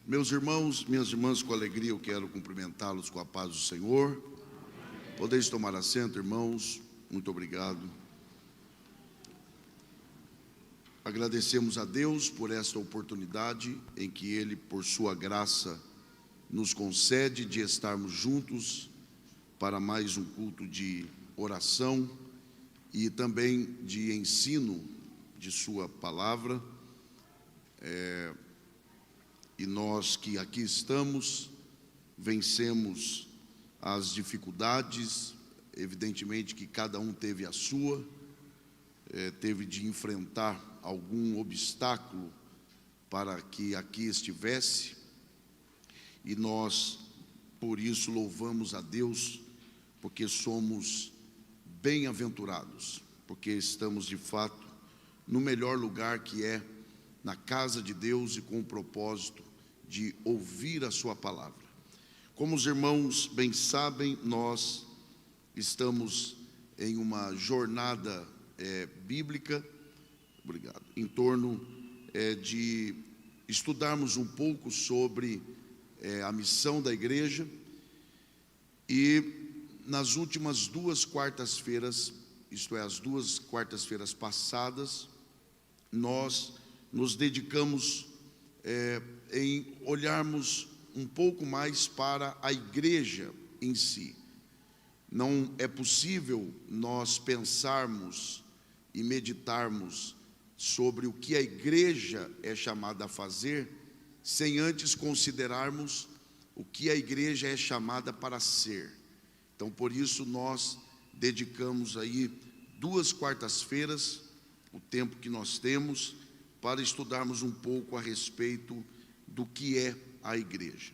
Meus irmãos, minhas irmãs, com alegria eu quero cumprimentá-los com a paz do Senhor. Podeis tomar assento, irmãos. Muito obrigado. Agradecemos a Deus por esta oportunidade em que Ele, por sua graça, nos concede de estarmos juntos para mais um culto de oração e também de ensino de sua palavra. E nós que aqui estamos, vencemos as dificuldades, evidentemente que cada um teve a sua, teve de enfrentar algum obstáculo para que aqui estivesse, e nós, por isso, louvamos a Deus, porque somos bem-aventurados, porque estamos de fato no melhor lugar, que é na casa de Deus, e com o propósito de ouvir a sua palavra. Como os irmãos bem sabem, nós estamos em uma jornada bíblica, obrigado, em torno de estudarmos um pouco sobre a missão da igreja. E nas últimas duas quartas-feiras, isto é, as duas quartas-feiras passadas, nós nos dedicamos em olharmos um pouco mais para a igreja em si. Não é possível nós pensarmos e meditarmos sobre o que a igreja é chamada a fazer, sem antes considerarmos o que a igreja é chamada para ser. Então, por isso, nós dedicamos aí duas quartas-feiras, o tempo que nós temos, para estudarmos um pouco a respeito do que é a igreja.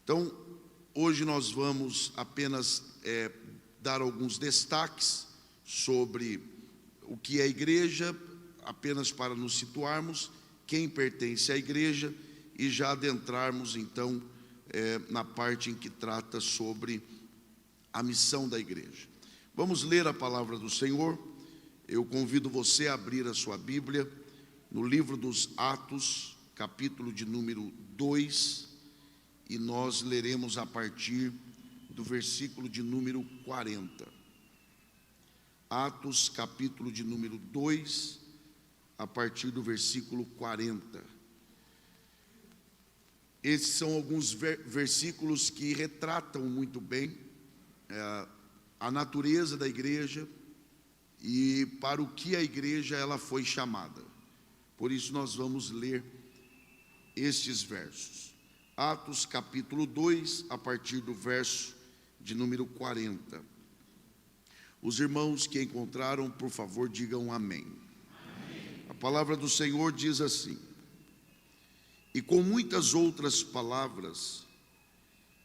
Então, hoje nós vamos apenas dar alguns destaques sobre o que é a igreja, apenas para nos situarmos, quem pertence à igreja, e já adentrarmos então na parte em que trata sobre a missão da igreja. Vamos ler a palavra do Senhor. Eu convido você a abrir a sua Bíblia no livro dos Atos, capítulo de número 2, e nós leremos a partir do versículo de número 40. Atos, capítulo de número 2, a partir do versículo 40. Esses são alguns versículos que retratam muito bem a natureza da igreja e para o que a igreja ela foi chamada. Por isso nós vamos ler estes versos. Atos capítulo 2, a partir do verso de número 40. Os irmãos que encontraram, por favor, digam amém. Amém. A palavra do Senhor diz assim: e com muitas outras palavras,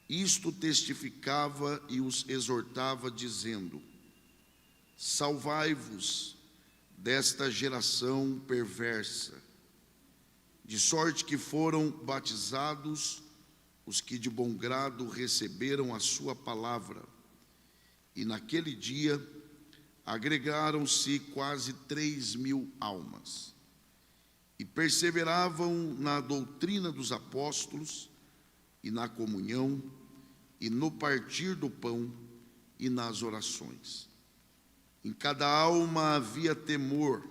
isto testificava e os exortava, dizendo: salvai-vos desta geração perversa. De sorte que foram batizados os que de bom grado receberam a sua palavra. E naquele dia agregaram-se quase 3.000 almas. E perseveravam na doutrina dos apóstolos, e na comunhão, e no partir do pão, e nas orações. Em cada alma havia temor,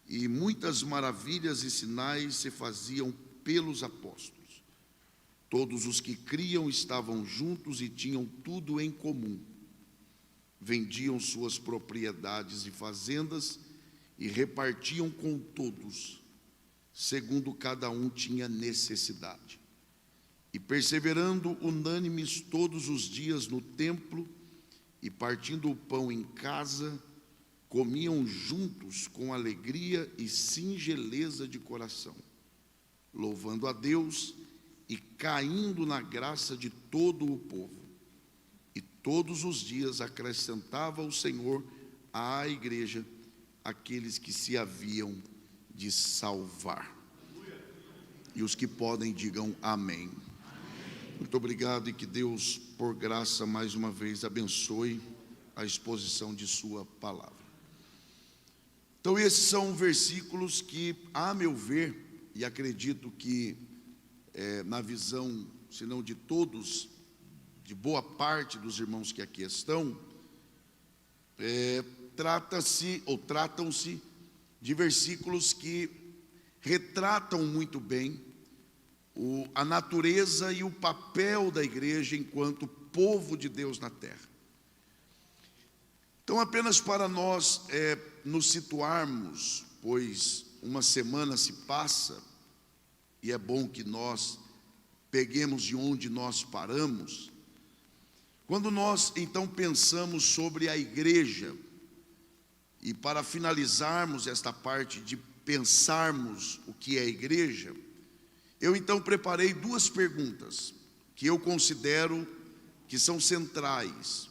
e muitas maravilhas e sinais se faziam pelos apóstolos. Todos os que criam estavam juntos e tinham tudo em comum. Vendiam suas propriedades e fazendas e repartiam com todos, segundo cada um tinha necessidade. E perseverando unânimes todos os dias no templo, e partindo o pão em casa, comiam juntos com alegria e singeleza de coração, louvando a Deus e caindo na graça de todo o povo. E todos os dias acrescentava o Senhor à igreja aqueles que se haviam de salvar. E os que podem, digam amém. Muito obrigado, e que Deus, por graça, mais uma vez abençoe a exposição de sua palavra. Então, esses são versículos que, a meu ver, e acredito que na visão, se não de todos, de boa parte dos irmãos que aqui estão, tratam-se de versículos que retratam muito bem a natureza e o papel da igreja enquanto povo de Deus na terra. Então, apenas para nós nos situarmos, pois uma semana se passa, e é bom que nós peguemos de onde nós paramos. Quando nós então pensamos sobre a igreja, e para finalizarmos esta parte de pensarmos o que é a igreja, eu então preparei duas perguntas que eu considero que são centrais.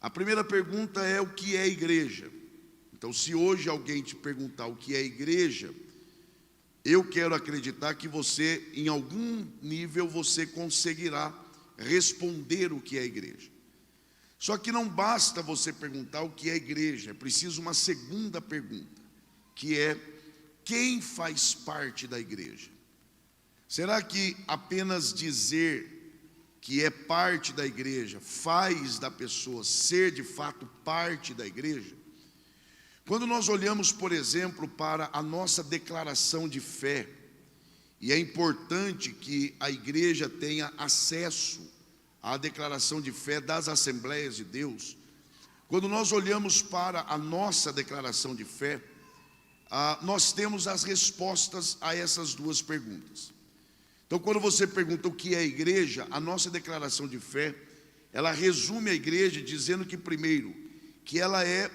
A primeira pergunta é: o que é a igreja? Então, se hoje alguém te perguntar o que é a igreja, eu quero acreditar que você, em algum nível, você conseguirá responder o que é a igreja. Só que não basta você perguntar o que é a igreja, é preciso uma segunda pergunta, que é: quem faz parte da igreja? Será que apenas dizer que é parte da igreja faz da pessoa ser de fato parte da igreja? Quando nós olhamos, por exemplo, para a nossa declaração de fé, e é importante que a igreja tenha acesso à declaração de fé das Assembleias de Deus. Quando nós olhamos para a nossa declaração de fé, nós temos as respostas a essas duas perguntas. Então, quando você pergunta o que é a igreja, a nossa declaração de fé, ela resume a igreja dizendo que, primeiro, que ela é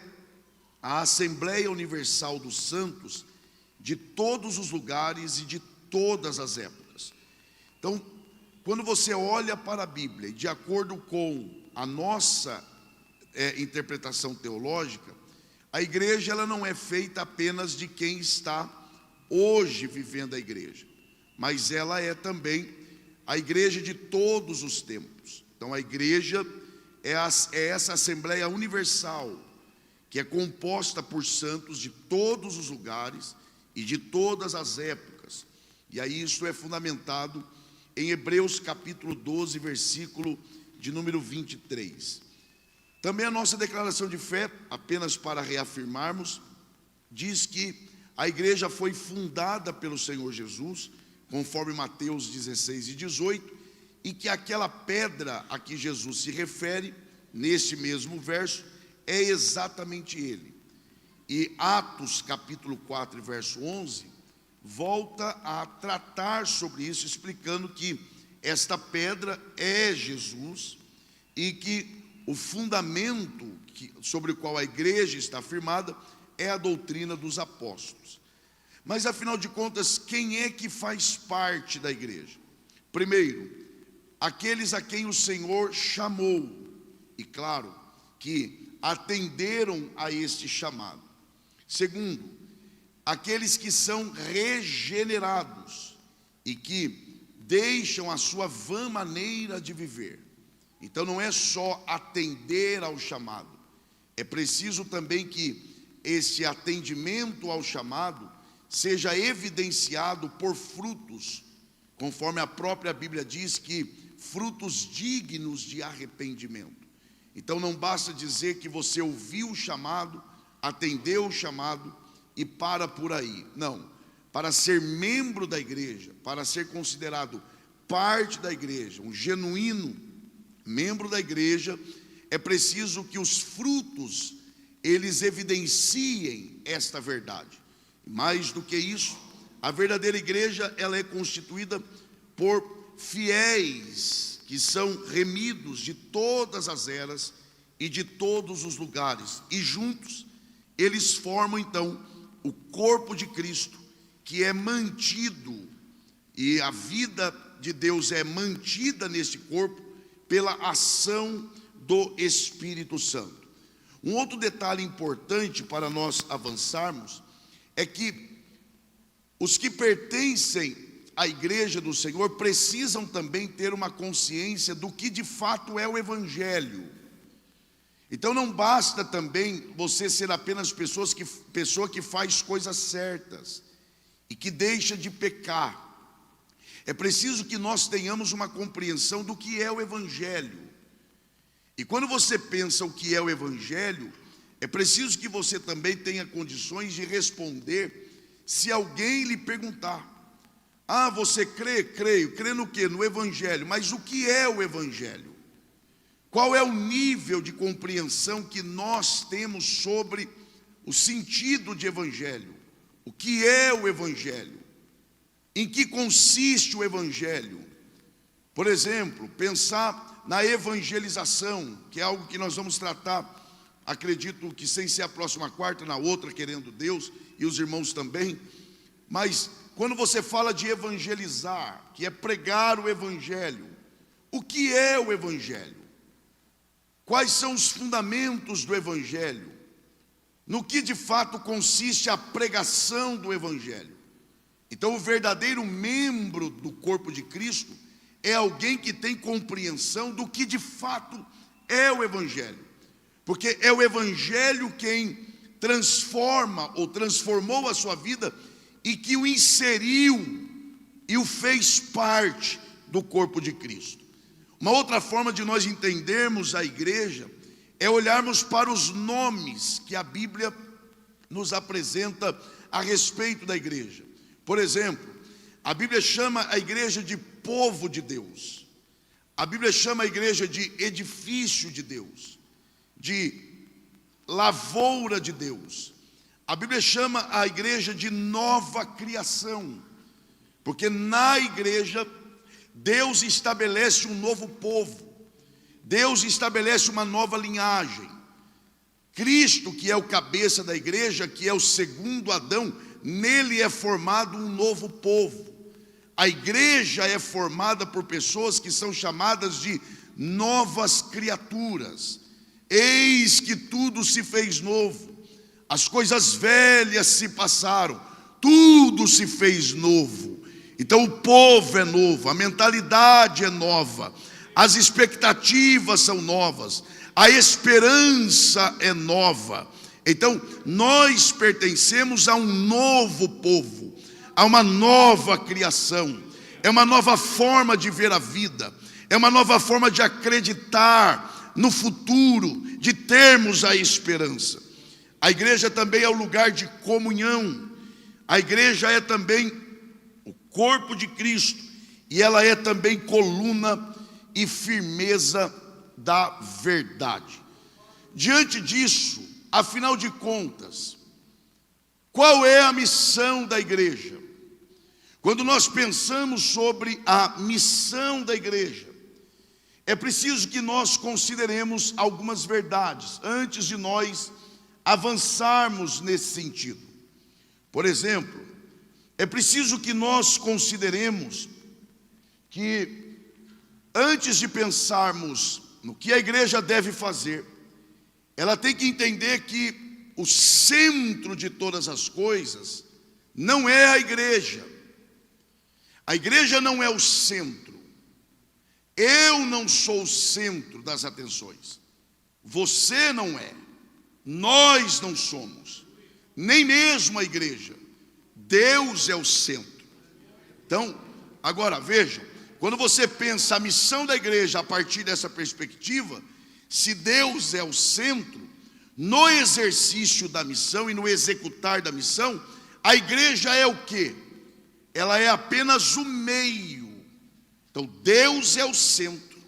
a Assembleia Universal dos Santos de todos os lugares e de todas as épocas. Então, quando você olha para a Bíblia, e de acordo com a nossa interpretação teológica, a igreja ela não é feita apenas de quem está hoje vivendo a igreja, mas ela é também a igreja de todos os tempos. Então, a igreja é essa Assembleia Universal, que é composta por santos de todos os lugares e de todas as épocas. E aí isso é fundamentado em Hebreus capítulo 12, versículo de número 23. Também a nossa declaração de fé, apenas para reafirmarmos, diz que a igreja foi fundada pelo Senhor Jesus, conforme Mateus 16 e 18, e que aquela pedra a que Jesus se refere, neste mesmo verso, é exatamente ele. E Atos capítulo 4, verso 11, volta a tratar sobre isso, explicando que esta pedra é Jesus, e que o fundamento sobre o qual a igreja está firmada é a doutrina dos apóstolos. Mas afinal de contas, quem é que faz parte da igreja? Primeiro, aqueles a quem o Senhor chamou, e claro, que atenderam a este chamado. Segundo, aqueles que são regenerados e que deixam a sua vã maneira de viver. Então não é só atender ao chamado, é preciso também que esse atendimento ao chamado seja evidenciado por frutos, conforme a própria Bíblia diz, que frutos dignos de arrependimento. Então não basta dizer que você ouviu o chamado, atendeu o chamado e para por aí. Não, para ser membro da igreja, para ser considerado parte da igreja, um genuíno membro da igreja, é preciso que os frutos, eles evidenciem esta verdade. Mais do que isso, a verdadeira igreja, ela é constituída por fiéis que são remidos de todas as eras e de todos os lugares, e juntos eles formam então o corpo de Cristo, que é mantido, e a vida de Deus é mantida nesse corpo pela ação do Espírito Santo. Um outro detalhe importante para nós avançarmos é que os que pertencem à igreja do Senhor precisam também ter uma consciência do que de fato é o Evangelho. Então não basta também você ser apenas pessoa que faz coisas certas e que deixa de pecar. É preciso que nós tenhamos uma compreensão do que é o Evangelho. E quando você pensa o que é o Evangelho, é preciso que você também tenha condições de responder se alguém lhe perguntar: ah, você crê? Creio. Crê no quê? No Evangelho. Mas o que é o Evangelho? Qual é o nível de compreensão que nós temos sobre o sentido de Evangelho? O que é o Evangelho? Em que consiste o Evangelho? Por exemplo, pensar na evangelização, que é algo que nós vamos tratar, acredito que sem ser a próxima quarta, na outra, querendo Deus, e os irmãos também. Mas quando você fala de evangelizar, que é pregar o Evangelho, o que é o Evangelho? Quais são os fundamentos do Evangelho? No que de fato consiste a pregação do Evangelho? Então, o verdadeiro membro do corpo de Cristo é alguém que tem compreensão do que de fato é o Evangelho. Porque é o Evangelho quem transforma ou transformou a sua vida e que o inseriu e o fez parte do corpo de Cristo. Uma outra forma de nós entendermos a igreja é olharmos para os nomes que a Bíblia nos apresenta a respeito da igreja. Por exemplo, a Bíblia chama a igreja de povo de Deus. A Bíblia chama a igreja de edifício de Deus, de lavoura de Deus. A Bíblia chama a igreja de nova criação, porque na igreja Deus estabelece um novo povo, Deus estabelece uma nova linhagem. Cristo, que é o cabeça da igreja, que é o segundo Adão, nele é formado um novo povo. A igreja é formada por pessoas que são chamadas de novas criaturas. Eis que tudo se fez novo, as coisas velhas se passaram, tudo se fez novo. Então o povo é novo, a mentalidade é nova, as expectativas são novas, a esperança é nova. Então nós pertencemos a um novo povo, a uma nova criação, é uma nova forma de ver a vida, é uma nova forma de acreditar no futuro, de termos a esperança. A igreja também é o lugar de comunhão, a igreja é também o corpo de Cristo, e ela é também coluna e firmeza da verdade. Diante disso, afinal de contas, qual é a missão da igreja? Quando nós pensamos sobre a missão da igreja, é preciso que nós consideremos algumas verdades antes de nós avançarmos nesse sentido. Por exemplo, é preciso que nós consideremos que antes de pensarmos no que a igreja deve fazer, ela tem que entender que o centro de todas as coisas não é a igreja. A igreja não é o centro. Eu não sou o centro das atenções. Você não é. Nós não somos. Nem mesmo a igreja. Deus é o centro. Então, agora vejam, quando você pensa a missão da igreja a partir dessa perspectiva, se Deus é o centro, no exercício da missão e no executar da missão, a igreja é o quê? Ela é apenas o meio. Então Deus é o centro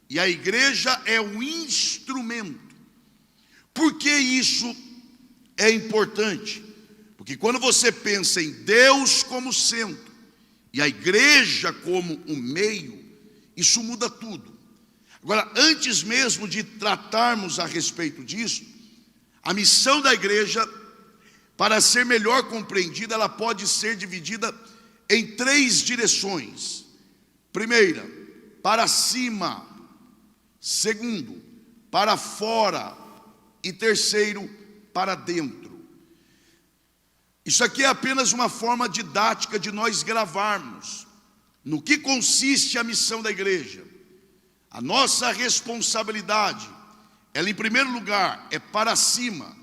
e a igreja é o instrumento. Por que isso é importante? Porque quando você pensa em Deus como centro e a igreja como o meio, isso muda tudo. Agora, antes mesmo de tratarmos a respeito disso, a missão da igreja, para ser melhor compreendida, ela pode ser dividida em 3 direções. Primeira, para cima. Segundo, para fora. E terceiro, para dentro. Isso aqui é apenas uma forma didática de nós gravarmos no que consiste a missão da igreja. A nossa responsabilidade, ela em primeiro lugar é para cima.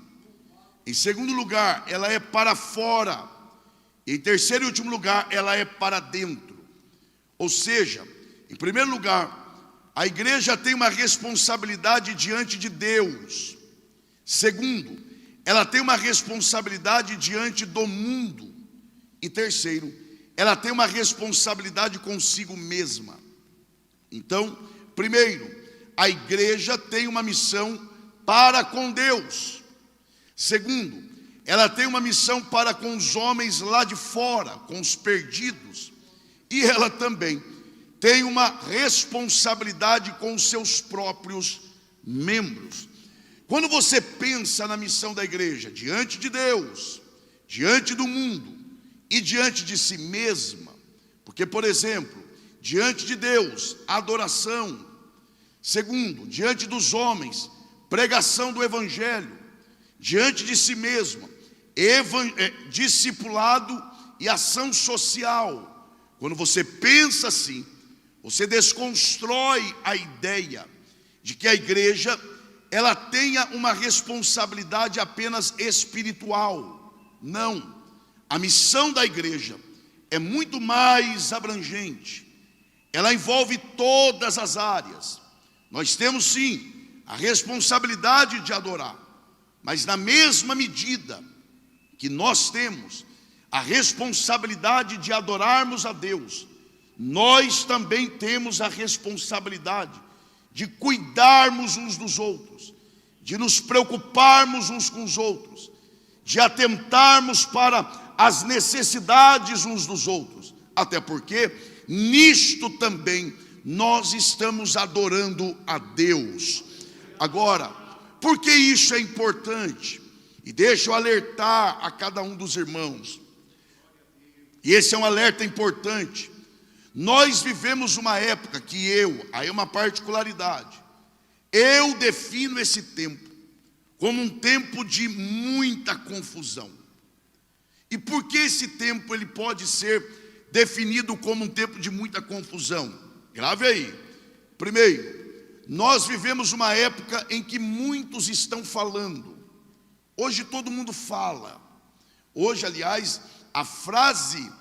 Em segundo lugar, ela é para fora. Em terceiro e último lugar, ela é para dentro. Ou seja, em primeiro lugar, a igreja tem uma responsabilidade diante de Deus. Segundo, ela tem uma responsabilidade diante do mundo. E terceiro, ela tem uma responsabilidade consigo mesma. Então, primeiro, a igreja tem uma missão para com Deus. Segundo, ela tem uma missão para com os homens lá de fora, com os perdidos. E ela também tem uma responsabilidade com os seus próprios membros. Quando você pensa na missão da igreja, diante de Deus, diante do mundo e diante de si mesma, porque, por exemplo, diante de Deus, adoração. Segundo, diante dos homens, pregação do evangelho. Diante de si mesma, discipulado e ação social. Quando você pensa assim, você desconstrói a ideia de que a igreja ela tenha uma responsabilidade apenas espiritual. Não. A missão da igreja é muito mais abrangente. Ela envolve todas as áreas. Nós temos sim a responsabilidade de adorar, mas na mesma medida que nós temos a responsabilidade de adorarmos a Deus, nós também temos a responsabilidade de cuidarmos uns dos outros, de nos preocuparmos uns com os outros, de atentarmos para as necessidades uns dos outros, até porque nisto também nós estamos adorando a Deus. Agora, por que isso é importante? E deixa eu alertar a cada um dos irmãos, e esse é um alerta importante. Nós vivemos uma época que aí é uma particularidade, eu defino esse tempo como um tempo de muita confusão. E por que esse tempo ele pode ser definido como um tempo de muita confusão? Grave aí. Primeiro, nós vivemos uma época em que muitos estão falando. Hoje todo mundo fala. Hoje, aliás, a frase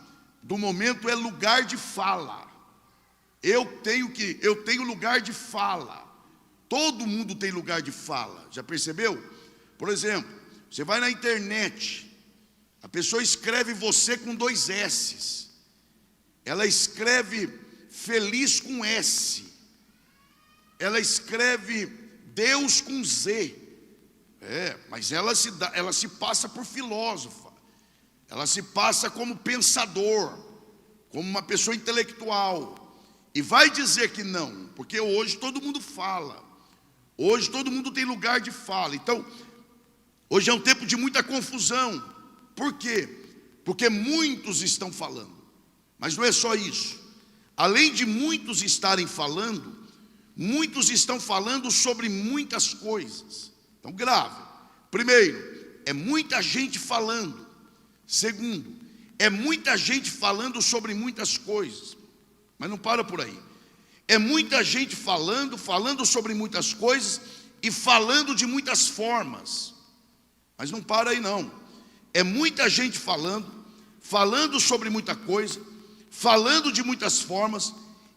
do momento é lugar de fala. Eu tenho lugar de fala. Todo mundo tem lugar de fala. Já percebeu? Por exemplo, você vai na internet, a pessoa escreve você com 2 S's. Ela escreve feliz com S. Ela escreve Deus com Z. Mas ela se passa por filósofa. Ela se passa como pensador, como uma pessoa intelectual. E vai dizer que não, porque hoje todo mundo fala. Hoje todo mundo tem lugar de fala. Então, hoje é um tempo de muita confusão. Por quê? Porque muitos estão falando. Mas não é só isso. Além de muitos estarem falando, muitos estão falando sobre muitas coisas. Então, grave. Primeiro, é muita gente falando. Segundo, é muita gente falando sobre muitas coisas. Mas não para por aí. É muita gente falando sobre muitas coisas e falando de muitas formas. Mas não para aí não. É muita gente falando sobre muita coisa, falando de muitas formas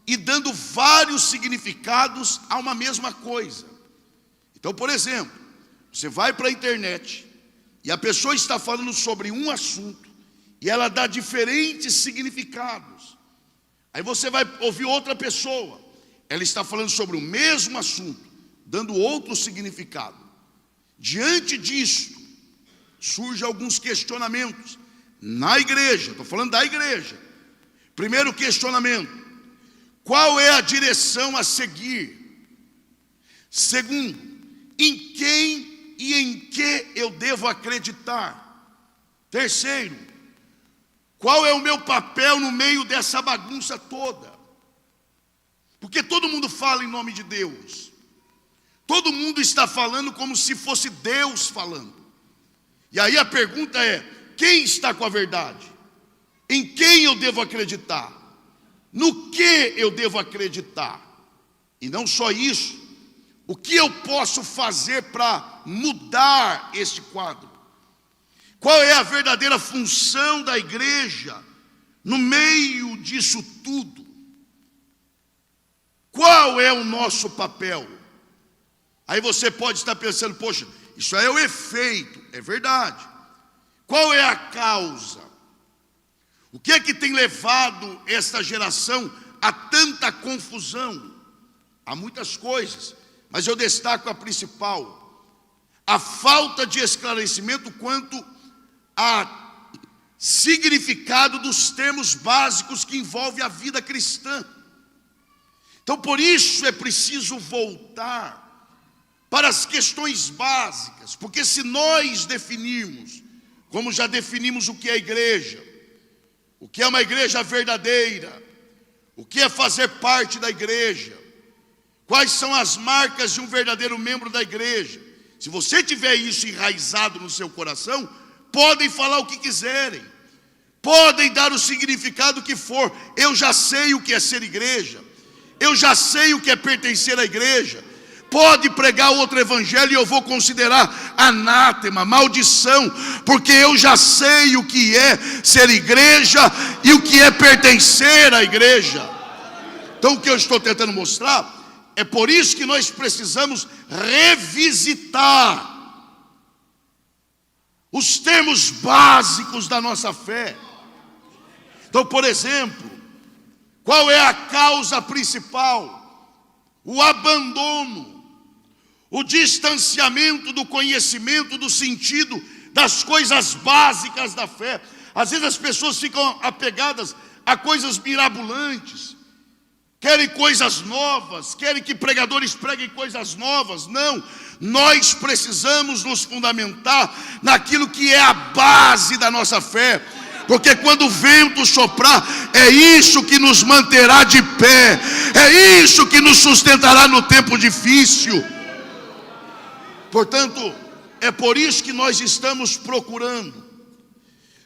e dando vários significados a uma mesma coisa. Então, por exemplo, você vai para a internet e a pessoa está falando sobre um assunto e ela dá diferentes significados. Aí você vai ouvir outra pessoa, ela está falando sobre o mesmo assunto, dando outro significado. Diante disso, surgem alguns questionamentos na igreja. Estou falando da igreja. Primeiro questionamento: qual é a direção a seguir? Segundo, em quem e em que eu devo acreditar? Terceiro, qual é o meu papel no meio dessa bagunça toda? Porque todo mundo fala em nome de Deus. Todo mundo está falando como se fosse Deus falando. E aí a pergunta é: quem está com a verdade? Em quem eu devo acreditar? No que eu devo acreditar? E não só isso, o que eu posso fazer para mudar este quadro? Qual é a verdadeira função da igreja no meio disso tudo? qual é o nosso papel? Aí você pode estar pensando, poxa, isso é o efeito. É verdade. Qual é a causa? O que é que tem levado esta geração a tanta confusão? Há muitas coisas, mas eu destaco a principal: a falta de esclarecimento quanto a significado dos termos básicos que envolvem a vida cristã. Então, por isso é preciso voltar para as questões básicas, porque se nós definirmos, como já definimos o que é igreja, o que é uma igreja verdadeira, o que é fazer parte da igreja, quais são as marcas de um verdadeiro membro da igreja, se você tiver isso enraizado no seu coração, podem falar o que quiserem, podem dar o significado que for. Eu já sei o que é ser igreja, eu já sei o que é pertencer à igreja. Pode pregar outro evangelho e eu vou considerar anátema, maldição, porque eu já sei o que é ser igreja e o que é pertencer à igreja. Então o que eu estou tentando mostrar é por isso que nós precisamos revisitar os termos básicos da nossa fé. Então, por exemplo, qual é a causa principal? O abandono, o distanciamento do conhecimento, do sentido das coisas básicas da fé. Às vezes as pessoas ficam apegadas a coisas mirabolantes, querem coisas novas, querem que pregadores preguem coisas novas. Não, nós precisamos nos fundamentar naquilo que é a base da nossa fé, porque quando o vento soprar, é isso que nos manterá de pé, é isso que nos sustentará no tempo difícil. Portanto, é por isso que nós estamos procurando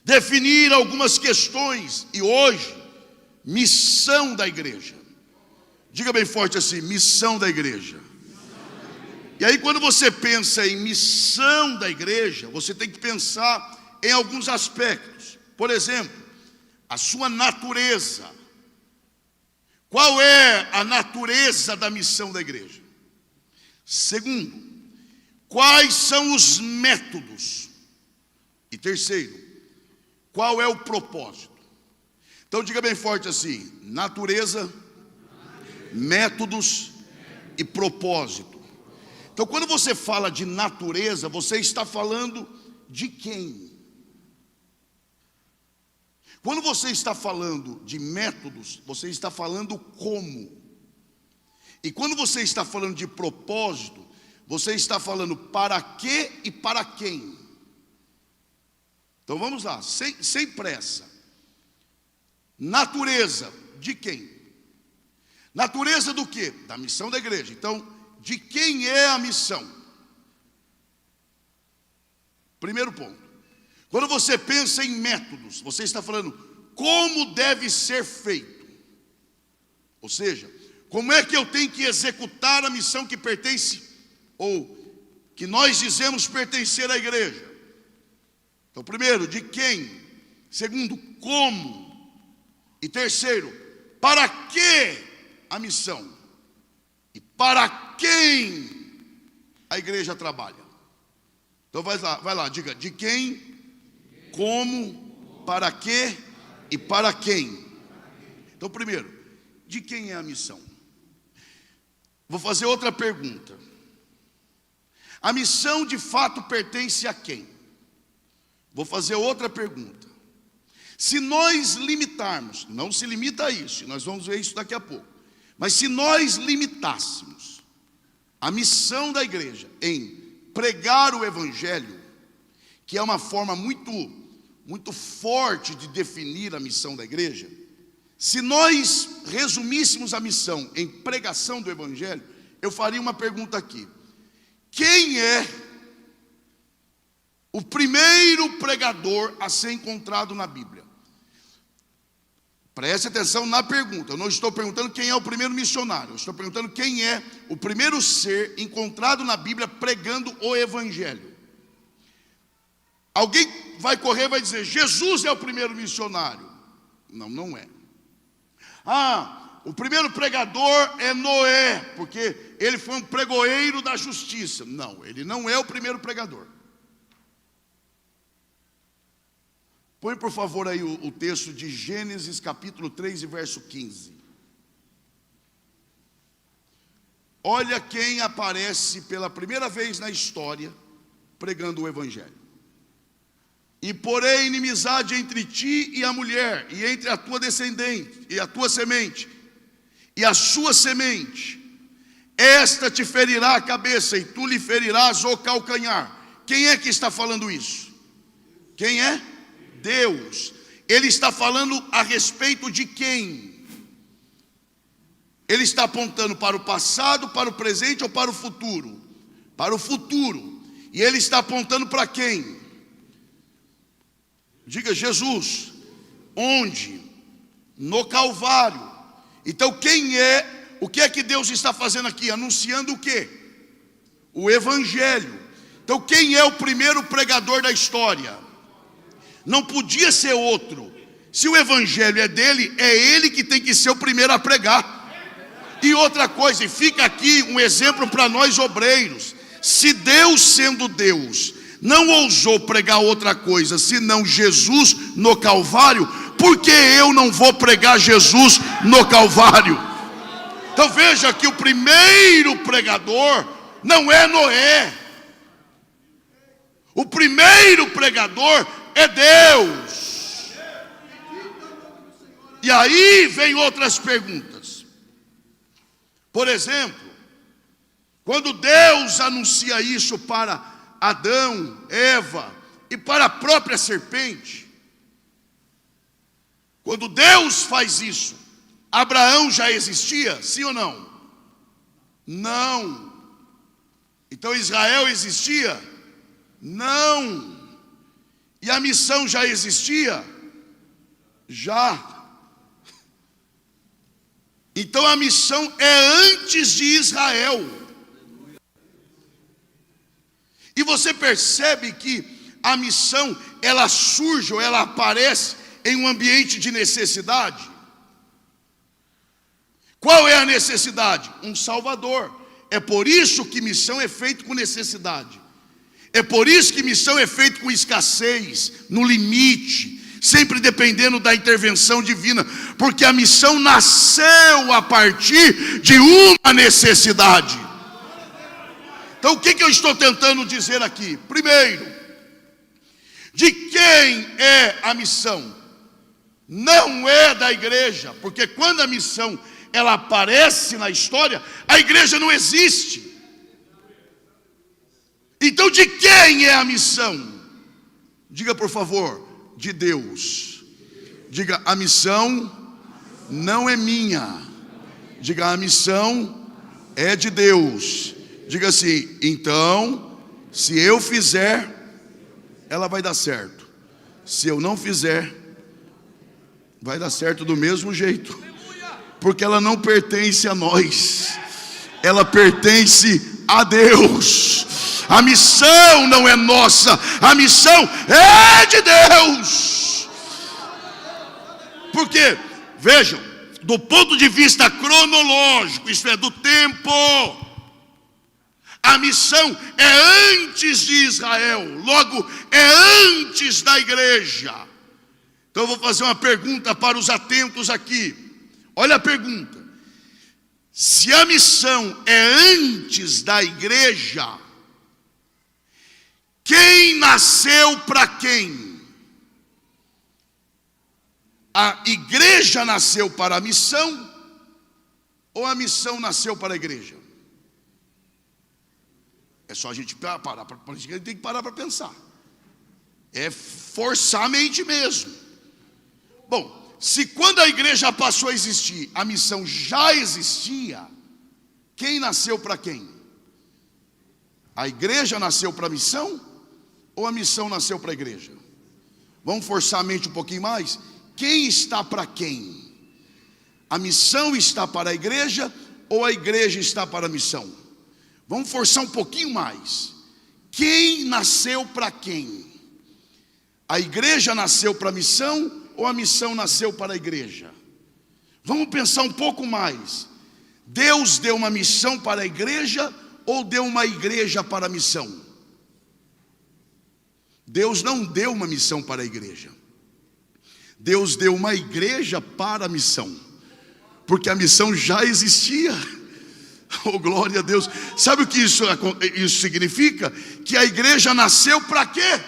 definir algumas questões. E hoje, missão da igreja. Diga bem forte assim: missão da igreja. E aí quando você pensa em missão da igreja, você tem que pensar em alguns aspectos. Por exemplo, a sua natureza. Qual é a natureza da missão da igreja? Segundo, quais são os métodos? E terceiro, qual é o propósito? Então diga bem forte assim: natureza, métodos e propósito. Então quando você fala de natureza, você está falando de quem? Quando você está falando de métodos, você está falando como. E quando você está falando de propósito, você está falando para quê e para quem. Então vamos lá, sem pressa. Natureza de quem? Natureza do quê? Da missão da igreja. Então, de quem é a missão? Primeiro ponto. Quando você pensa em métodos, você está falando como deve ser feito. Ou seja, como é que eu tenho que executar a missão que pertence, ou que nós dizemos pertencer à igreja. Então, primeiro, de quem? Segundo, como? E terceiro, para que a missão? E para quem a igreja trabalha? Então vai lá, diga: de quem, como, para quê e para quem. Então, primeiro, de quem é a missão? Vou fazer outra pergunta. A missão de fato pertence a quem? Vou fazer outra pergunta. Se nós limitarmos, não se limita a isso, nós vamos ver isso daqui a pouco, mas se nós limitássemos a missão da igreja em pregar o evangelho, que é uma forma muito forte de definir a missão da igreja, se nós resumíssemos a missão em pregação do evangelho, eu faria uma pergunta aqui: quem é o primeiro pregador a ser encontrado na Bíblia? Preste atenção na pergunta. Eu não estou perguntando quem é o primeiro missionário, eu estou perguntando quem é o primeiro ser encontrado na Bíblia pregando o evangelho. Alguém vai correr e vai dizer: Jesus é o primeiro missionário. Não, não é. o primeiro pregador é Noé, porque ele foi um pregoeiro da justiça. Não, ele não é o primeiro pregador. Põe por favor aí o texto de Gênesis capítulo 3 e verso 15. Olha quem aparece pela primeira vez na história pregando o evangelho. E porém inimizade entre ti e a mulher, e entre a tua descendente, e a tua semente, e a sua semente. Esta te ferirá a cabeça, e tu lhe ferirás o calcanhar. Quem é que está falando isso? Quem é? Deus. Ele está falando a respeito de quem? Ele está apontando para o passado, para o presente ou para o futuro? Para o futuro. E ele está apontando para quem? Diga Jesus. Onde? No Calvário. Então quem é? O que é que Deus está fazendo aqui? Anunciando o quê? O Evangelho. Então quem é o primeiro pregador da história? Não podia ser outro. Se o Evangelho é dele, é ele que tem que ser o primeiro a pregar. E outra coisa, e fica aqui um exemplo para nós obreiros. Se Deus, sendo Deus, não ousou pregar outra coisa senão Jesus no Calvário, por que eu não vou pregar Jesus no Calvário? Então veja que o primeiro pregador não é Noé. O primeiro pregador é Deus. E aí vem outras perguntas. Por exemplo, quando Deus anuncia isso para Adão, Eva e para a própria serpente, quando Deus faz isso, Abraão já existia, sim ou não? Não. Então Israel existia? Não. E a missão já existia? Já. Então a missão é antes de Israel. E você percebe que a missão, ela surge ou ela aparece em um ambiente de necessidade. Qual é a necessidade? Um Salvador. É por isso que missão é feita com necessidade. É por isso que missão é feita com escassez, no limite, sempre dependendo da intervenção divina, porque a missão nasceu a partir de uma necessidade. Então o que eu estou tentando dizer aqui? Primeiro, de quem é a missão? Não é da igreja, porque quando a missão ela aparece na história, a igreja não existe. Então de quem é a missão? Diga por favor, de Deus. Diga, a missão não é minha. Diga, a missão é de Deus. Diga assim, então, se eu fizer, ela vai dar certo. Se eu não fizer, vai dar certo do mesmo jeito. Porque ela não pertence a nós. Ela pertence a Deus. A missão não é nossa, a missão é de Deus. Porque, vejam, do ponto de vista cronológico, isto é, do tempo, a missão é antes de Israel, logo é antes da igreja. Então eu vou fazer uma pergunta para os atentos aqui. Olha a pergunta. Se a missão é antes da igreja, quem nasceu para quem? A igreja nasceu para a missão ou a missão nasceu para a igreja? É só a gente parar, tem que parar para pensar. É forçar a mente mesmo. Bom, se quando a igreja passou a existir, a missão já existia, quem nasceu para quem? A igreja nasceu para a missão? Ou a missão nasceu para a igreja? Vamos forçar a mente um pouquinho mais? Quem está para quem? A missão está para a igreja ou a igreja está para a missão? Vamos forçar um pouquinho mais. Quem nasceu para quem? A igreja nasceu para a missão ou a missão nasceu para a igreja? Vamos pensar um pouco mais. Deus deu uma missão para a igreja ou deu uma igreja para a missão? Deus não deu uma missão para a igreja. Deus deu uma igreja para a missão, porque a missão já existia. Oh, glória a Deus. Sabe o que isso significa? Que a igreja nasceu para quê?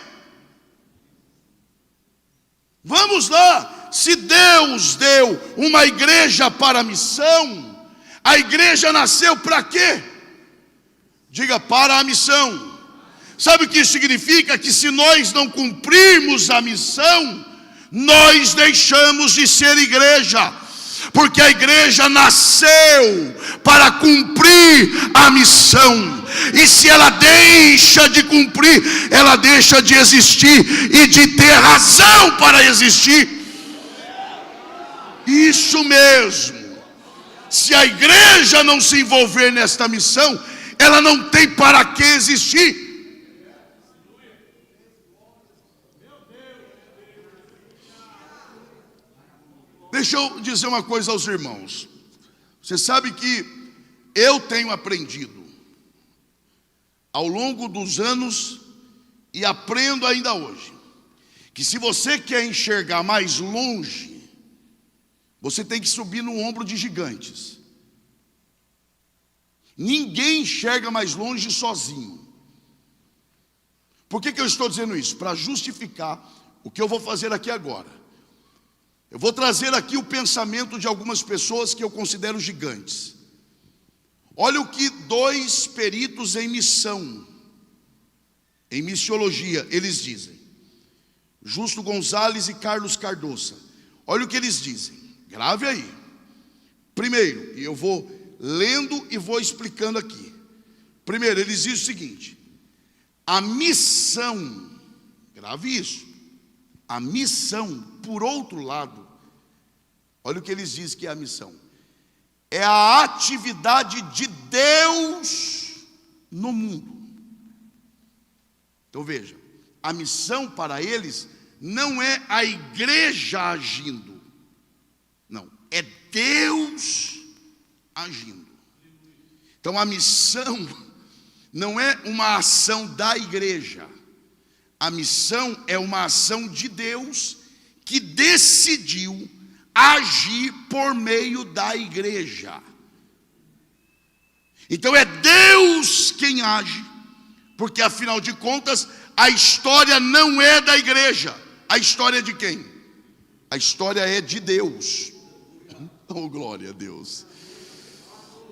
Vamos lá. Se Deus deu uma igreja para a missão, a igreja nasceu para quê? Diga, para a missão. Sabe o que isso significa? Que se nós não cumprirmos a missão, nós deixamos de ser igreja. Porque a igreja nasceu para cumprir a missão. E se ela deixa de cumprir, ela deixa de existir e de ter razão para existir. Isso mesmo. Se a igreja não se envolver nesta missão, ela não tem para que existir. Deixa eu dizer uma coisa aos irmãos. Você sabe que eu tenho aprendido ao longo dos anos, e aprendo ainda hoje, que se você quer enxergar mais longe, você tem que subir no ombro de gigantes. Ninguém enxerga mais longe sozinho. Por que eu estou dizendo isso? Para justificar o que eu vou fazer aqui agora. Eu vou trazer aqui o pensamento de algumas pessoas que eu considero gigantes. Olha o que dois peritos em missão, em missiologia, eles dizem. Justo Gonzalez e Carlos Cardoça. Olha o que eles dizem. Grave aí. Primeiro, e eu vou lendo e vou explicando aqui. Primeiro, eles dizem o seguinte: a missão, grave isso, a missão, por outro lado, olha o que eles dizem que é a missão: é a atividade de Deus no mundo. Então veja, a missão para eles não é a igreja agindo, não, é Deus agindo. Então a missão não é uma ação da igreja, a missão é uma ação de Deus que decidiu agir por meio da igreja. Então é Deus quem age, porque afinal de contas a história não é da igreja. A história é de quem? A história é de Deus. Oh, glória a Deus.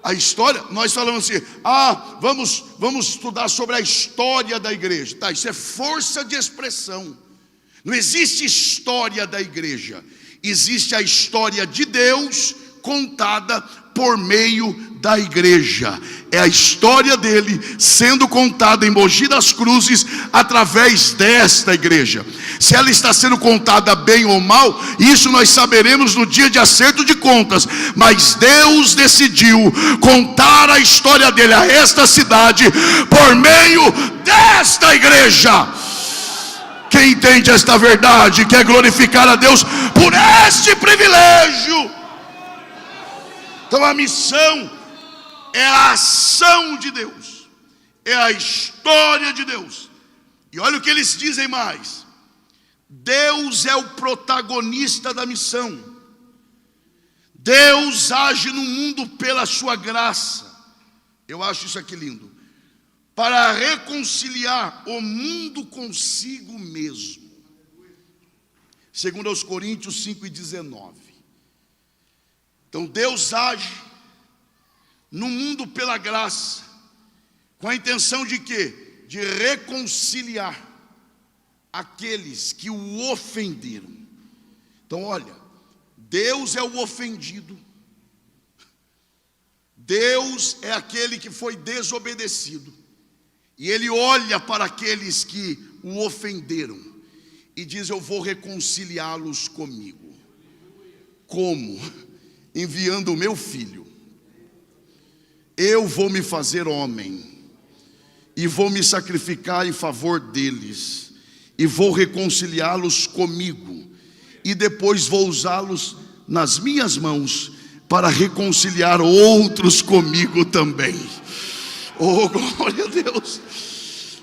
A história, nós falamos assim: vamos estudar sobre a história da igreja. Tá, isso é força de expressão. Não existe história da igreja, existe a história de Deus contada por meio da igreja. É a história dele sendo contada em Mogi das Cruzes através desta igreja. Se ela está sendo contada bem ou mal, isso nós saberemos no dia de acerto de contas. Mas Deus decidiu contar a história dele a esta cidade por meio desta igreja. Quem entende esta verdade quer glorificar a Deus por este privilégio. Então a missão é a ação de Deus, é a história de Deus. E olha o que eles dizem mais: Deus é o protagonista da missão. Deus age no mundo pela sua graça. Eu acho isso aqui lindo. Para reconciliar o mundo consigo mesmo. Segundo aos Coríntios 5:19. Então Deus age no mundo pela graça, com a intenção de quê? De reconciliar aqueles que o ofenderam. Então olha, Deus é o ofendido, Deus é aquele que foi desobedecido, e Ele olha para aqueles que o ofenderam e diz: eu vou reconciliá-los comigo. Como? Enviando o meu filho. Eu vou me fazer homem e vou me sacrificar em favor deles, e vou reconciliá-los comigo, e depois vou usá-los nas minhas mãos para reconciliar outros comigo também. Oh, glória a Deus!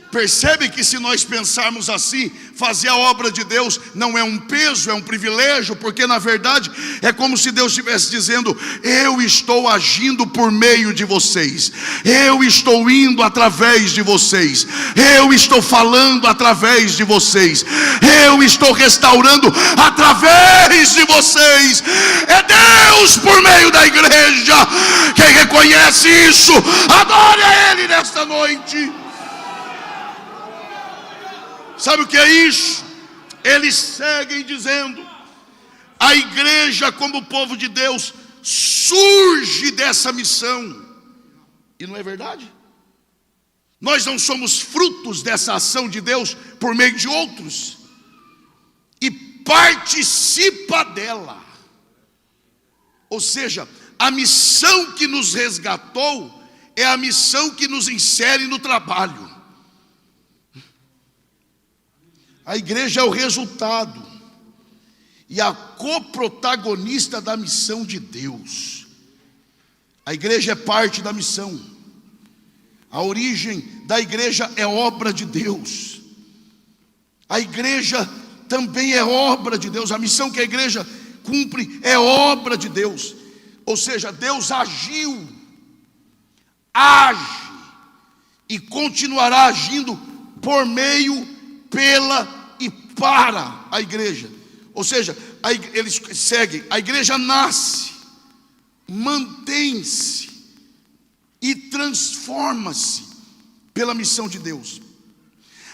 Percebe que se nós pensarmos assim, fazer a obra de Deus não é um peso, é um privilégio, porque na verdade é como se Deus estivesse dizendo: eu estou agindo por meio de vocês, eu estou indo através de vocês, eu estou falando através de vocês, eu estou restaurando através de vocês. É Deus por meio da igreja. Quem reconhece isso, adore a Ele nesta noite. Sabe o que é isso? Eles seguem dizendo: a igreja, como povo de Deus, surge dessa missão. E não é verdade? Nós não somos frutos dessa ação de Deus por meio de outros, e participa dela. Ou seja, a missão que nos resgatou é a missão que nos insere no trabalho. A igreja é o resultado e a coprotagonista da missão de Deus. A igreja é parte da missão. A origem da igreja é obra de Deus. A igreja também é obra de Deus. A missão que a igreja cumpre é obra de Deus. Ou seja, Deus agiu, age e continuará agindo por meio, pela e para a igreja. Ou seja, eles seguem: a igreja nasce, mantém-se e transforma-se pela missão de Deus.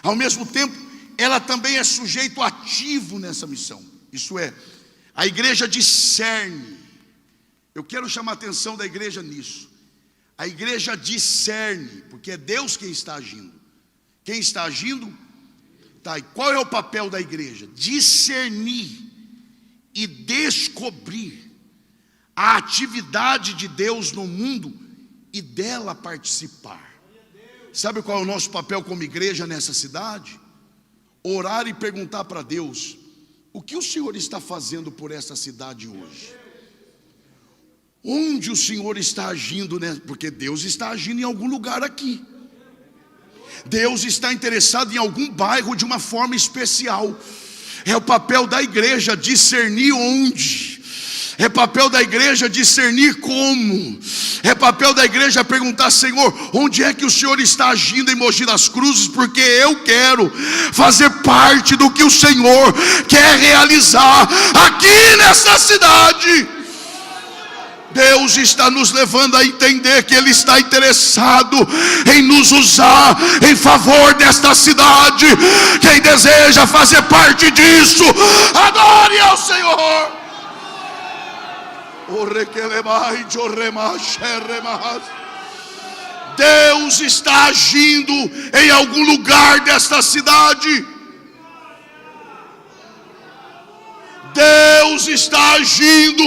Ao mesmo tempo, ela também é sujeito ativo nessa missão. Isso é, a igreja discerne. Eu quero chamar a atenção da igreja nisso. A igreja discerne, porque é Deus quem está agindo. Quem está agindo? Tá, e qual é o papel da igreja? Discernir e descobrir a atividade de Deus no mundo e dela participar. Sabe qual é o nosso papel como igreja nessa cidade? Orar e perguntar para Deus: o que o Senhor está fazendo por essa cidade hoje? Onde o Senhor está agindo, né? Porque Deus está agindo em algum lugar aqui. Deus está interessado em algum bairro de uma forma especial. É o papel da igreja discernir onde. É papel da igreja discernir como. É papel da igreja perguntar: Senhor, onde é que o Senhor está agindo em Mogi das Cruzes? Porque eu quero fazer parte do que o Senhor quer realizar aqui nessa cidade. Deus está nos levando a entender que Ele está interessado em nos usar em favor desta cidade. Quem deseja fazer parte disso, adore ao Senhor. Deus está agindo em algum lugar desta cidade. Deus está agindo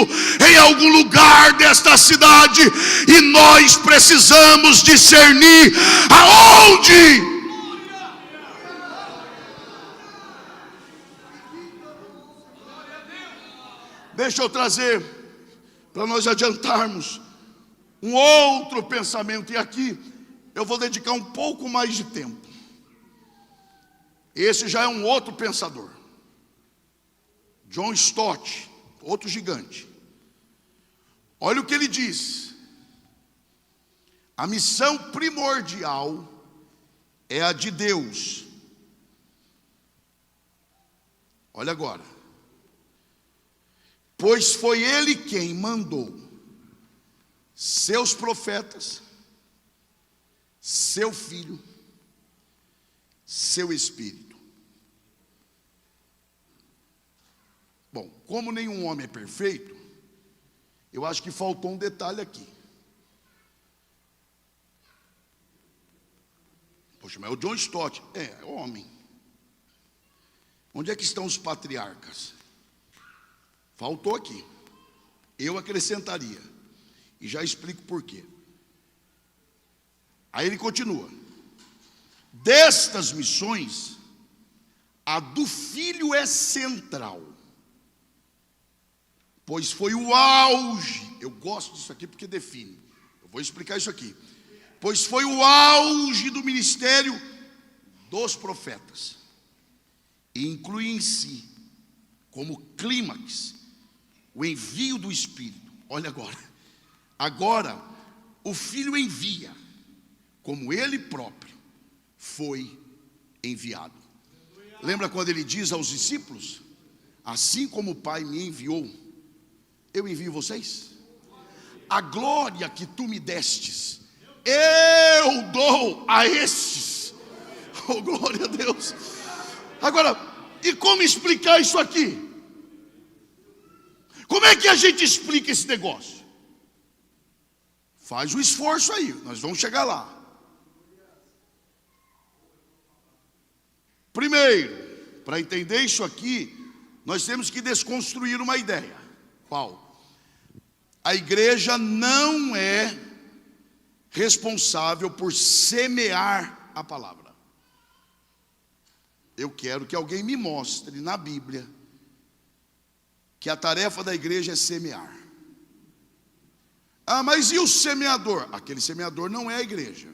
em algum lugar desta cidade, e nós precisamos discernir aonde. Deixa eu trazer, para nós adiantarmos, um outro pensamento, e aqui eu vou dedicar um pouco mais de tempo. Esse já é um outro pensador, John Stott, outro gigante. Olha o que ele diz: a missão primordial é a de Deus. Olha agora. Pois foi Ele quem mandou seus profetas, seu Filho, seu Espírito. Bom, como nenhum homem é perfeito, eu acho que faltou um detalhe aqui. Poxa, mas é o John Stott. É homem. Onde é que estão os patriarcas? Faltou aqui. Eu acrescentaria, e já explico por quê. Aí ele continua: destas missões, a do Filho é central. Pois foi o auge. Eu gosto disso aqui porque define. Eu vou explicar isso aqui. Pois foi o auge do ministério dos profetas. E inclui em si, como clímax, o envio do Espírito. Olha agora. Agora, o Filho envia, como Ele próprio foi enviado. Lembra quando Ele diz aos discípulos: assim como o Pai me enviou, eu envio vocês? A glória que tu me destes, eu dou a estes. Oh, glória a Deus. Agora, e como explicar isso aqui? Como é que a gente explica esse negócio? Faz o esforço aí, nós vamos chegar lá. Primeiro, para entender isso aqui, nós temos que desconstruir uma ideia. Qual? A igreja não é responsável por semear a palavra. Eu quero que alguém me mostre na Bíblia que a tarefa da igreja é semear. Ah, mas e o semeador? Aquele semeador não é a igreja.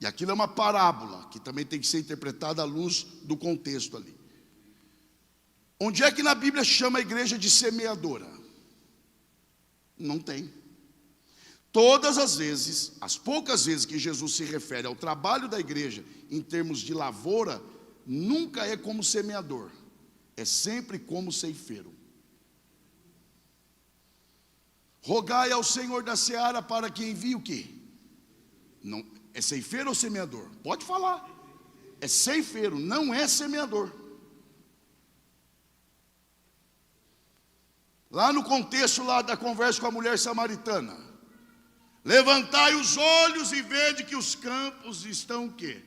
E aquilo é uma parábola que também tem que ser interpretada à luz do contexto ali. Onde é que na Bíblia chama a igreja de semeadora? Não tem. Todas as vezes, as poucas vezes que Jesus se refere ao trabalho da igreja em termos de lavoura, nunca é como semeador, é sempre como ceifeiro. Rogai ao Senhor da seara para que envie o quê? Não, é ceifeiro ou semeador? Pode falar. É ceifeiro, não é semeador. Lá no contexto lá da conversa com a mulher samaritana, levantai os olhos e vede que os campos estão o quê?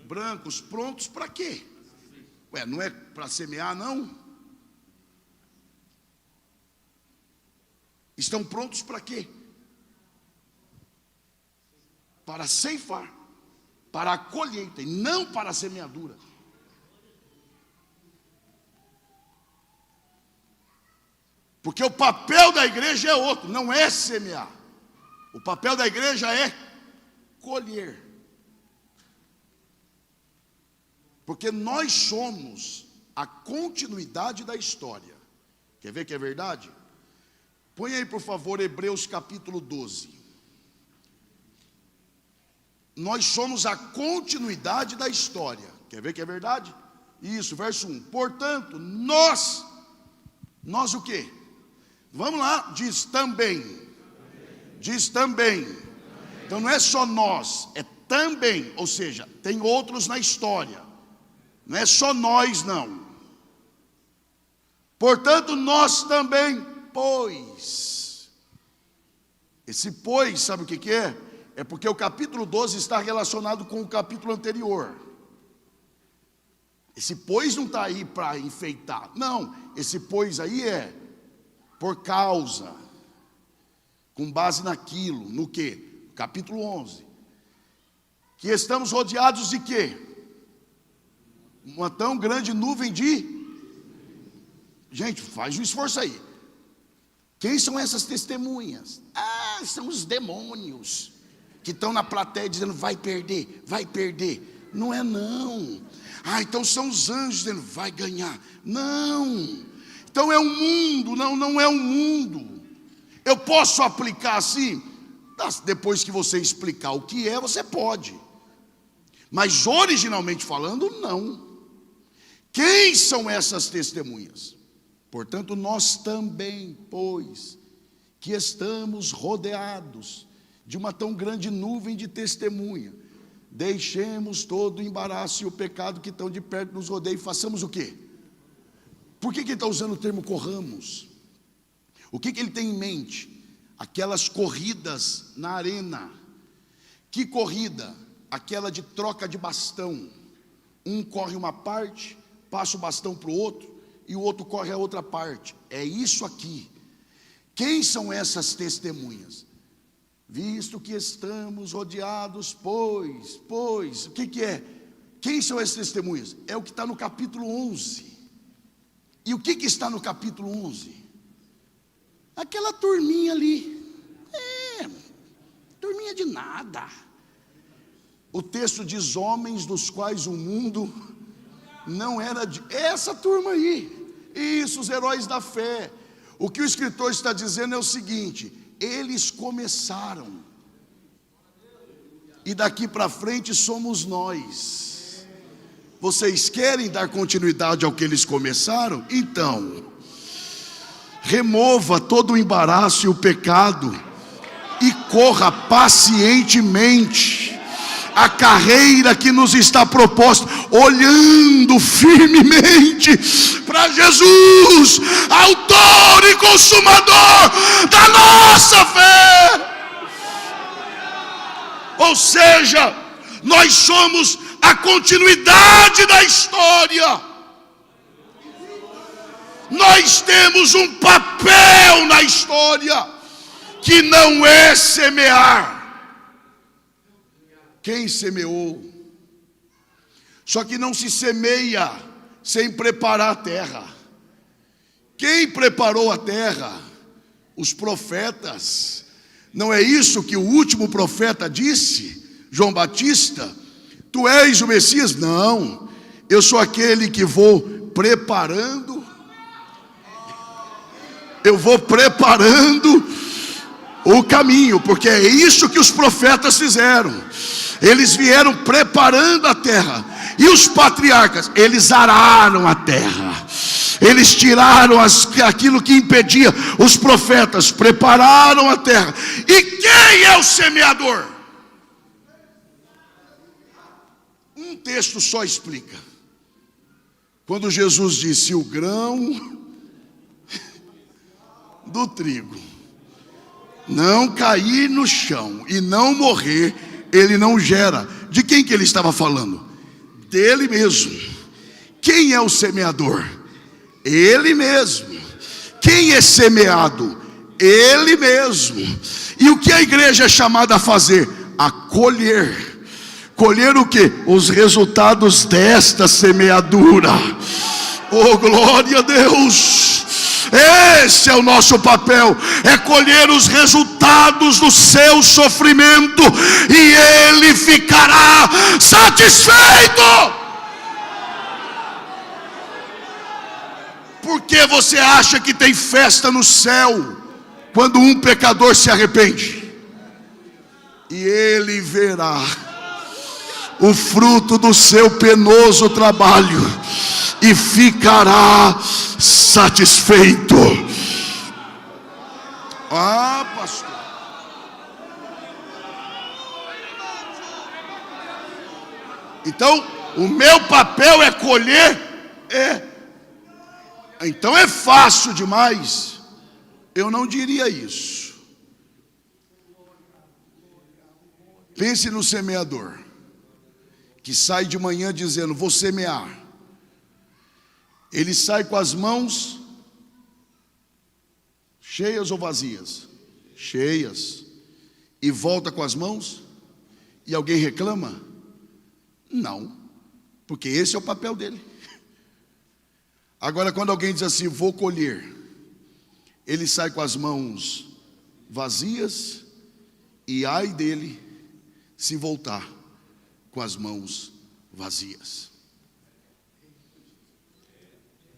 Brancos, prontos para quê? Ué, não é para semear não? Estão prontos para quê? Para ceifar, para a colheita, e não para a semeadura. Porque o papel da igreja é outro, não é semear. O papel da igreja é colher. Porque nós somos a continuidade da história. Quer ver que é verdade? Põe aí, por favor, Hebreus capítulo 12. Nós somos a continuidade da história. Quer ver que é verdade? Isso, verso 1. Portanto, nós o quê? Vamos lá, diz também. Diz também. Então não é só nós, é também. Ou seja, tem outros na história. Não é só nós, não. Portanto, nós também, pois. Esse pois, sabe o que é? É porque o capítulo 12 está relacionado com o capítulo anterior. Esse pois não está aí para enfeitar. Não, esse pois aí é por causa, com base naquilo, no que? Capítulo 11. Que estamos rodeados de quê? Uma tão grande nuvem de... Gente, faz um esforço aí. Quem são essas testemunhas? Ah, são os demônios que estão na plateia dizendo vai perder, vai perder. Não é não. Ah, então são os anjos dizendo vai ganhar. Não. Então é um mundo, não é um mundo. Eu posso aplicar assim? Depois que você explicar o que é, você pode. Mas originalmente falando, não. Quem são essas testemunhas? Portanto, nós também, pois, que estamos rodeados de uma tão grande nuvem de testemunha, deixemos todo o embaraço e o pecado que tão de perto nos rodeia e façamos o quê? Por que ele está usando o termo corramos? O que ele tem em mente? Aquelas corridas na arena. Que corrida? Aquela de troca de bastão. Um corre uma parte, passa o bastão para o outro, e o outro corre a outra parte. É isso aqui. Quem são essas testemunhas? Visto que estamos rodeados, pois, o que é? Quem são essas testemunhas? É o que está no capítulo 11. E o que está no capítulo 11? Aquela turminha ali. Turminha de nada. O texto diz: homens dos quais o mundo não era de... Essa turma aí. Isso, os heróis da fé. O que o escritor está dizendo é o seguinte: eles começaram, e daqui para frente somos nós. Vocês querem dar continuidade ao que eles começaram? Então, remova todo o embaraço e o pecado e corra pacientemente a carreira que nos está proposta, olhando firmemente para Jesus, autor e consumador da nossa fé. Ou seja, nós somos a continuidade da história. Nós temos um papel na história, que não é semear. Quem semeou? Só que não se semeia sem preparar a terra. Quem preparou a terra? Os profetas. Não é isso que o último profeta disse, João Batista? Tu és o Messias? Não, eu sou aquele que vou preparando. Eu vou preparando o caminho, porque é isso que os profetas fizeram. Eles vieram preparando a terra. E os patriarcas, eles araram a terra. Eles tiraram aquilo que impedia. Os profetas prepararam a terra. E quem é o semeador? Um texto só explica. Quando Jesus disse: o grão do trigo não cair no chão e não morrer, ele não gera. De quem que ele estava falando? Dele mesmo. Quem é o semeador? Ele mesmo. Quem é semeado? Ele mesmo. E o que a igreja é chamada a fazer? A colher. Colher o que? Os resultados desta semeadura. Oh, glória a Deus! Esse é o nosso papel, é colher os resultados do seu sofrimento, e ele ficará satisfeito. Por que você acha que tem festa no céu quando um pecador se arrepende? E ele verá o fruto do seu penoso trabalho e ficará satisfeito. Ah, pastor. Então, o meu papel é colher. Então é fácil demais. Eu não diria isso. Pense no semeador, que sai de manhã dizendo: vou semear. Ele sai com as mãos cheias ou vazias? Cheias. E volta com as mãos? E alguém reclama? Não, porque esse é o papel dele. Agora, quando alguém diz assim: vou colher, ele sai com as mãos vazias, e ai dele se voltar com as mãos vazias.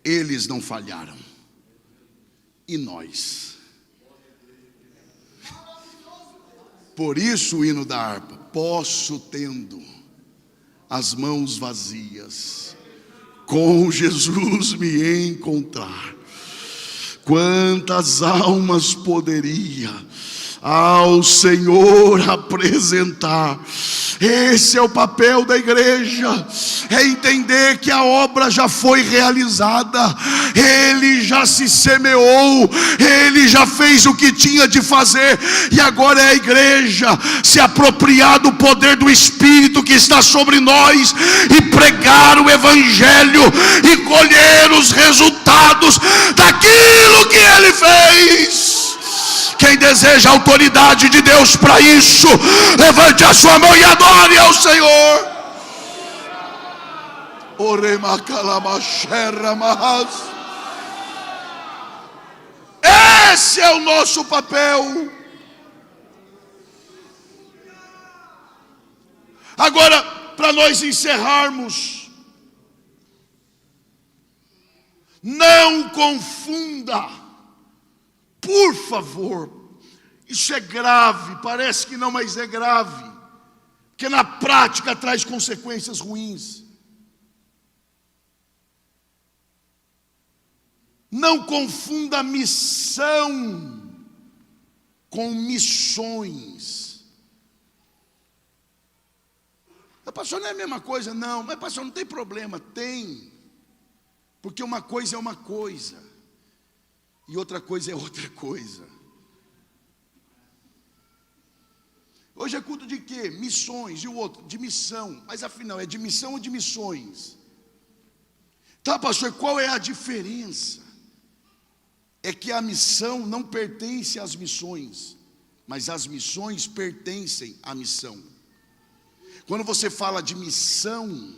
Eles não falharam, e nós? Por isso o hino da harpa: posso, tendo as mãos vazias, com Jesus me encontrar. Quantas almas poderia ao Senhor apresentar? Esse é o papel da igreja, é entender que a obra já foi realizada, ele já se semeou, ele já fez o que tinha de fazer, e agora é a igreja se apropriar do poder do Espírito que está sobre nós, e pregar o Evangelho, e colher os resultados daquilo que ele fez. Quem deseja a autoridade de Deus para isso, levante a sua mão e adore ao Senhor. Esse é o nosso papel. Agora, para nós encerrarmos, não confunda, por favor. Isso é grave, parece que não, mas é grave, porque na prática traz consequências ruins. Não confunda missão com missões. Pastor, não é a mesma coisa? Não, mas pastor, não tem problema. Tem, porque uma coisa é uma coisa e outra coisa é outra coisa. Hoje é culto de quê? Missões. E o outro? De missão. Mas afinal, é de missão ou de missões? Tá, pastor, qual é a diferença? É que a missão não pertence às missões, mas as missões pertencem à missão. Quando você fala de missão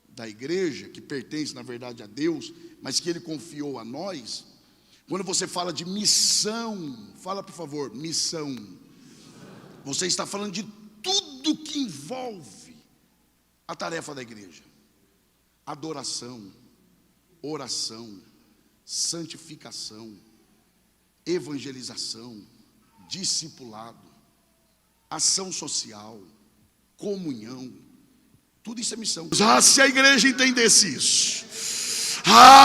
da igreja, que pertence na verdade a Deus, mas que Ele confiou a nós, quando você fala de missão, fala por favor, missão. Você está falando de tudo que envolve a tarefa da igreja: adoração, oração, santificação, evangelização, discipulado, ação social, comunhão. Tudo isso é missão. Se a igreja entendesse isso,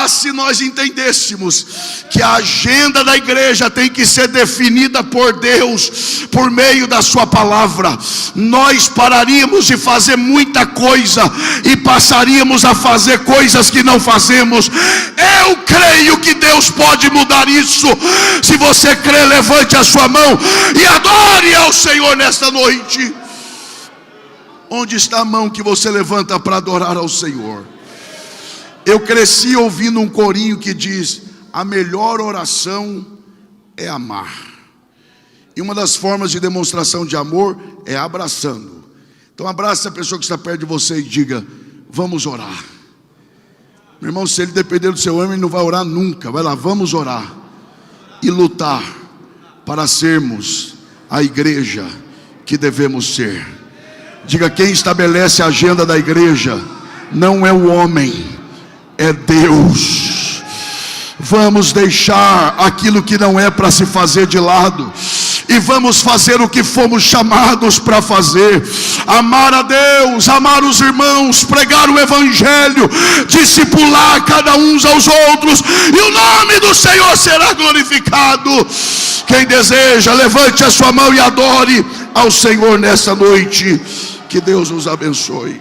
se nós entendêssemos que a agenda da igreja tem que ser definida por Deus, por meio da sua palavra, nós pararíamos de fazer muita coisa e passaríamos a fazer coisas que não fazemos. Eu creio que Deus pode mudar isso. Se você crê, levante a sua mão e adore ao Senhor nesta noite. Onde está a mão que você levanta para adorar ao Senhor? Eu cresci ouvindo um corinho que diz: a melhor oração é amar. E uma das formas de demonstração de amor é abraçando. Então abraça a pessoa que está perto de você e diga: vamos orar. Meu irmão, se ele depender do seu ânimo, ele não vai orar nunca. Vai lá, vamos orar e lutar para sermos a igreja que devemos ser. Diga: quem estabelece a agenda da igreja não é o homem, é Deus. Vamos deixar aquilo que não é para se fazer de lado e vamos fazer o que fomos chamados para fazer: amar a Deus, amar os irmãos, pregar o evangelho, discipular cada uns aos outros, e o nome do Senhor será glorificado. Quem deseja, levante a sua mão e adore ao Senhor nessa noite. Que Deus nos abençoe.